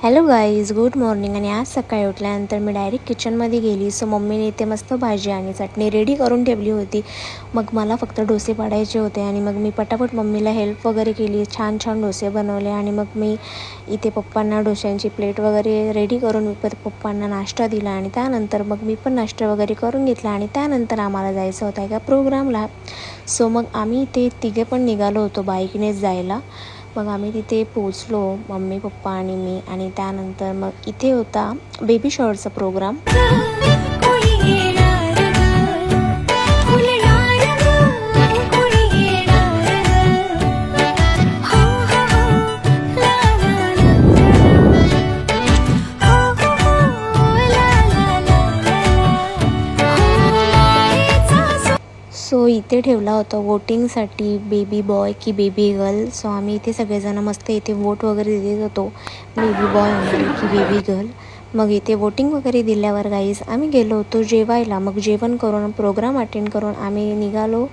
Hello guys, good morning. आणि आज सकाळी उठल्यानंतर मी डायरेक्ट किचनमध्ये गेली. सो मम्मीने इथे मस्त भाजी आणि चटणी रेडी करून ठेवली होती. मग मला फक्त डोसे पाडायचे होते आणि मग मी पटापट मम्मीला हेल्प वगैरे केली. छान छान डोसे बनवले आणि मग मी इथे पप्पांना डोश्यांची प्लेट वगैरे रेडी करून पप्पांना नाश्ता दिला. आणि त्यानंतर मग मी पण नाश्ता वगैरे करून घेतला आणि त्यानंतर आम्हाला जायचं होतं एका प्रोग्रामला. सो मग आम्ही ते तिघे पण निघालो होतो बाईकनेच जायला. मग आम्ही तिथे पोचलो, मम्मी पप्पा आणि मी. आणि त्यानंतर मग इथे होता बेबी शॉवरचा प्रोग्राम. सो इथे ठेवला होता वोटिंगसाठी बेबी बॉय की बेबी गर्ल. सो आम्ही इथे सगळेजण मस्त इथे वोट वगैरे देत होतो, बेबी बॉय होणार की बेबी गर्ल. मग इथे वोटिंग वगैरे दिल्यावर गाईज आम्ही गेलो होतो जेवायला. मग जेवण करून प्रोग्राम अटेंड करून आम्ही निघालो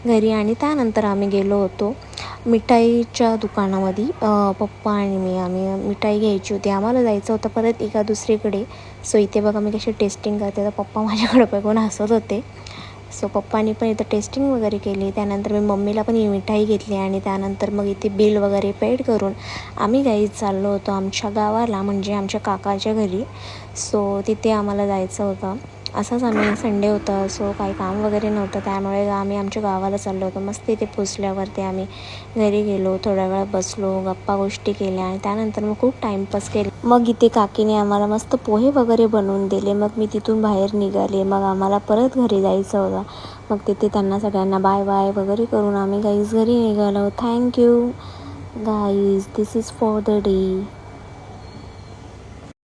घरी. आणि त्यानंतर आम्ही गेलो होतो मिठाईच्या दुकानामध्ये. पप्पा आणि मी आम्ही मिठाई घ्यायची होती. आम्हाला जायचं होतं परत एका दुसरीकडे. सो इथे बघा मी कशी टेस्टिंग करते, तर पप्पा माझ्याकडे बघून हसत होते. सो पप्पानी पण इथं टेस्टिंग वगैरे केली. त्यानंतर मी मम्मीला पण ही मिठाई घेतली आणि त्यानंतर मग इथे बिल वगैरे पेड करून आम्ही गाईज चाललो होतो आमच्या गावाला, म्हणजे आमच्या काकाच्या घरी. सो तिथे आम्हाला जायचं होतं. असंच आम्ही संडे होता, सो काही काम वगैरे नव्हतं, त्यामुळे आम्ही आमच्या गावाला चाललो होतो. मस्त इथे पोचल्यावरती आम्ही घरी गेलो, थोड्या वेळ बसलो, गप्पा गोष्टी केल्या आणि त्यानंतर मग खूप टाईमपास केला. मग इथे काकीने आम्हाला मस्त पोहे वगैरे बनवून दिले. मग मी तिथून बाहेर निघाले. मग आम्हाला परत घरी जायचं होतं. मग तिथे त्यांना सगळ्यांना बाय बाय वगैरे करून आम्ही गाईज घरी निघालो. Thank you guys, this is for the day.